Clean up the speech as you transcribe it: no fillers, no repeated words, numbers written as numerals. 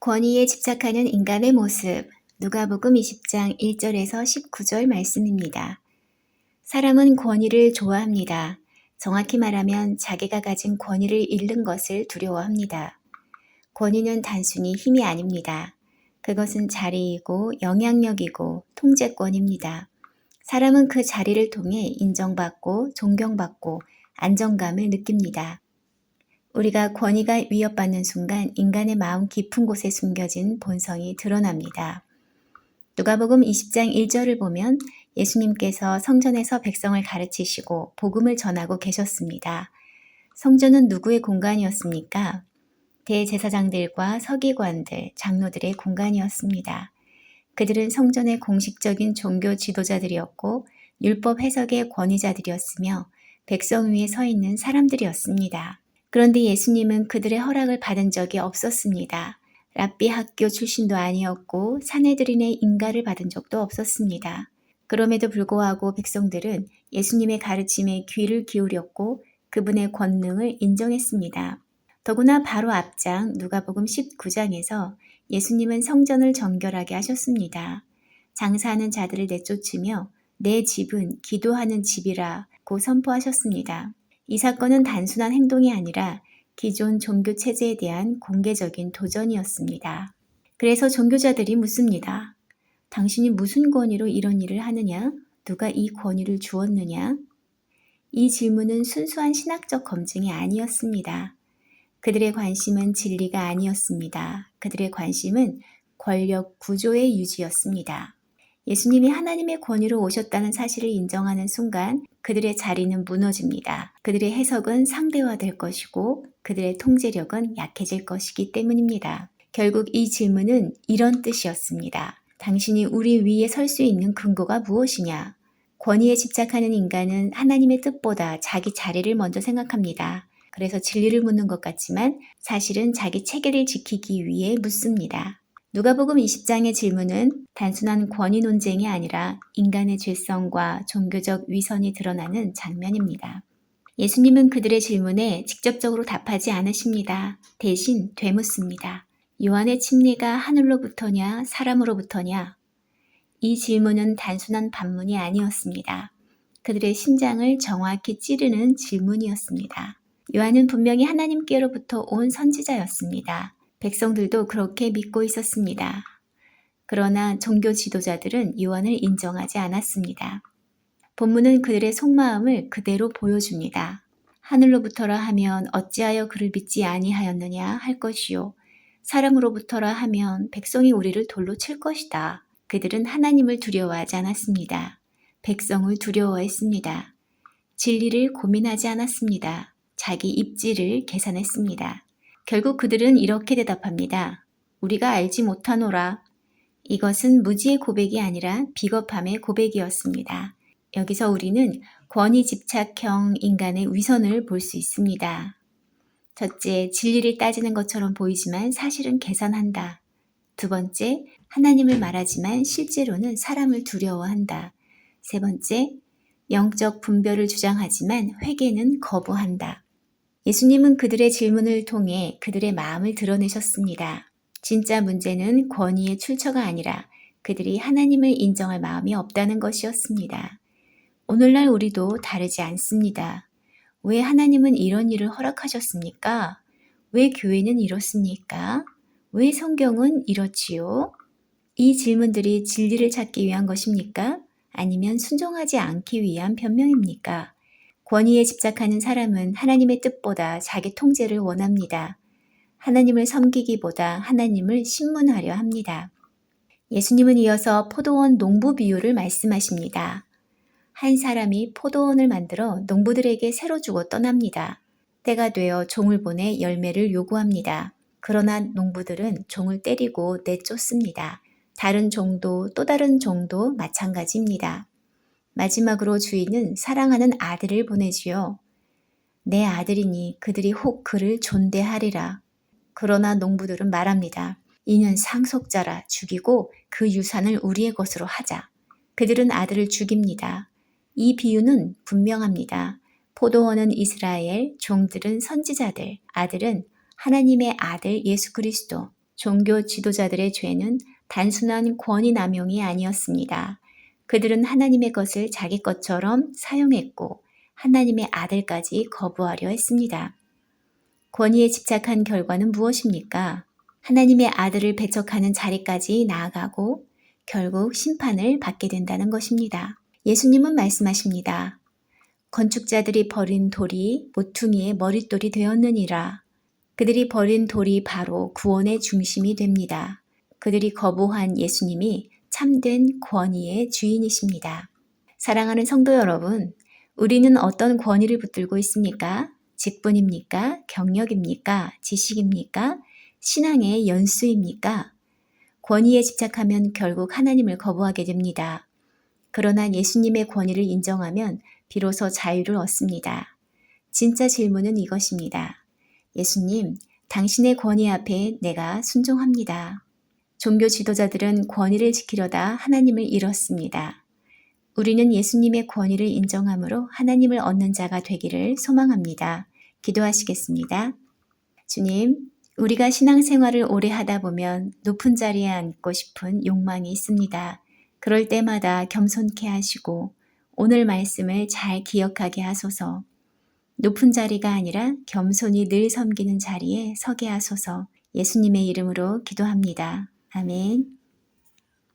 권위에 집착하는 인간의 모습. 누가복음 20장 1절에서 19절 말씀입니다. 사람은 권위를 좋아합니다. 정확히 말하면 자기가 가진 권위를 잃는 것을 두려워합니다. 권위는 단순히 힘이 아닙니다. 그것은 자리이고 영향력이고 통제권입니다. 사람은 그 자리를 통해 인정받고 존경받고 안정감을 느낍니다. 우리가 권위가 위협받는 순간 인간의 마음 깊은 곳에 숨겨진 본성이 드러납니다. 누가복음 20장 1절을 보면 예수님께서 성전에서 백성을 가르치시고 복음을 전하고 계셨습니다. 성전은 누구의 공간이었습니까? 대제사장들과 서기관들, 장로들의 공간이었습니다. 그들은 성전의 공식적인 종교 지도자들이었고 율법 해석의 권위자들이었으며 백성 위에 서 있는 사람들이었습니다. 그런데 예수님은 그들의 허락을 받은 적이 없었습니다. 랍비 학교 출신도 아니었고 사내들인의 인가를 받은 적도 없었습니다. 그럼에도 불구하고 백성들은 예수님의 가르침에 귀를 기울였고 그분의 권능을 인정했습니다. 더구나 바로 앞장 누가복음 19장에서 예수님은 성전을 정결하게 하셨습니다. 장사하는 자들을 내쫓으며 내 집은 기도하는 집이라고 선포하셨습니다. 이 사건은 단순한 행동이 아니라 기존 종교 체제에 대한 공개적인 도전이었습니다. 그래서 종교자들이 묻습니다. 당신이 무슨 권위로 이런 일을 하느냐? 누가 이 권위를 주었느냐? 이 질문은 순수한 신학적 검증이 아니었습니다. 그들의 관심은 진리가 아니었습니다. 그들의 관심은 권력 구조의 유지였습니다. 예수님이 하나님의 권위로 오셨다는 사실을 인정하는 순간 그들의 자리는 무너집니다. 그들의 해석은 상대화될 것이고 그들의 통제력은 약해질 것이기 때문입니다. 결국 이 질문은 이런 뜻이었습니다. 당신이 우리 위에 설 수 있는 근거가 무엇이냐? 권위에 집착하는 인간은 하나님의 뜻보다 자기 자리를 먼저 생각합니다. 그래서 진리를 묻는 것 같지만 사실은 자기 체계를 지키기 위해 묻습니다. 누가복음 20장의 질문은 단순한 권위 논쟁이 아니라 인간의 죄성과 종교적 위선이 드러나는 장면입니다. 예수님은 그들의 질문에 직접적으로 답하지 않으십니다. 대신 되묻습니다. 요한의 침례가 하늘로부터냐 사람으로부터냐? 이 질문은 단순한 반문이 아니었습니다. 그들의 심장을 정확히 찌르는 질문이었습니다. 요한은 분명히 하나님께로부터 온 선지자였습니다. 백성들도 그렇게 믿고 있었습니다. 그러나 종교 지도자들은 요한을 인정하지 않았습니다. 본문은 그들의 속마음을 그대로 보여줍니다. 하늘로부터라 하면 어찌하여 그를 믿지 아니하였느냐 할 것이요. 사람으로부터라 하면 백성이 우리를 돌로 칠 것이다. 그들은 하나님을 두려워하지 않았습니다. 백성을 두려워했습니다. 진리를 고민하지 않았습니다. 자기 입지를 계산했습니다. 결국 그들은 이렇게 대답합니다. 우리가 알지 못하노라. 이것은 무지의 고백이 아니라 비겁함의 고백이었습니다. 여기서 우리는 권위 집착형 인간의 위선을 볼 수 있습니다. 첫째, 진리를 따지는 것처럼 보이지만 사실은 계산한다. 두 번째, 하나님을 말하지만 실제로는 사람을 두려워한다. 세 번째, 영적 분별을 주장하지만 회개는 거부한다. 예수님은 그들의 질문을 통해 그들의 마음을 드러내셨습니다. 진짜 문제는 권위의 출처가 아니라 그들이 하나님을 인정할 마음이 없다는 것이었습니다. 오늘날 우리도 다르지 않습니다. 왜 하나님은 이런 일을 허락하셨습니까? 왜 교회는 이렇습니까? 왜 성경은 이렇지요? 이 질문들이 진리를 찾기 위한 것입니까? 아니면 순종하지 않기 위한 변명입니까? 권위에 집착하는 사람은 하나님의 뜻보다 자기 통제를 원합니다. 하나님을 섬기기보다 하나님을 신문하려 합니다. 예수님은 이어서 포도원 농부 비유를 말씀하십니다. 한 사람이 포도원을 만들어 농부들에게 새로 주고 떠납니다. 때가 되어 종을 보내 열매를 요구합니다. 그러나 농부들은 종을 때리고 내쫓습니다. 다른 종도 또 다른 종도 마찬가지입니다. 마지막으로 주인은 사랑하는 아들을 보내지요. 내 아들이니 그들이 혹 그를 존대하리라. 그러나 농부들은 말합니다. 이는 상속자라 죽이고 그 유산을 우리의 것으로 하자. 그들은 아들을 죽입니다. 이 비유는 분명합니다. 포도원은 이스라엘, 종들은 선지자들, 아들은 하나님의 아들 예수 그리스도, 종교 지도자들의 죄는 단순한 권위 남용이 아니었습니다. 그들은 하나님의 것을 자기 것처럼 사용했고 하나님의 아들까지 거부하려 했습니다. 권위에 집착한 결과는 무엇입니까? 하나님의 아들을 배척하는 자리까지 나아가고 결국 심판을 받게 된다는 것입니다. 예수님은 말씀하십니다. 건축자들이 버린 돌이 모퉁이의 머릿돌이 되었느니라. 그들이 버린 돌이 바로 구원의 중심이 됩니다. 그들이 거부한 예수님이 참된 권위의 주인이십니다. 사랑하는 성도 여러분, 우리는 어떤 권위를 붙들고 있습니까? 직분입니까? 경력입니까? 지식입니까? 신앙의 연수입니까? 권위에 집착하면 결국 하나님을 거부하게 됩니다. 그러나 예수님의 권위를 인정하면 비로소 자유를 얻습니다. 진짜 질문은 이것입니다. 예수님, 당신의 권위 앞에 내가 순종합니다. 종교 지도자들은 권위를 지키려다 하나님을 잃었습니다. 우리는 예수님의 권위를 인정함으로 하나님을 얻는 자가 되기를 소망합니다. 기도하시겠습니다. 주님, 우리가 신앙생활을 오래 하다 보면 높은 자리에 앉고 싶은 욕망이 있습니다. 그럴 때마다 겸손케 하시고 오늘 말씀을 잘 기억하게 하소서. 높은 자리가 아니라 겸손히 늘 섬기는 자리에 서게 하소서. 예수님의 이름으로 기도합니다. 아멘.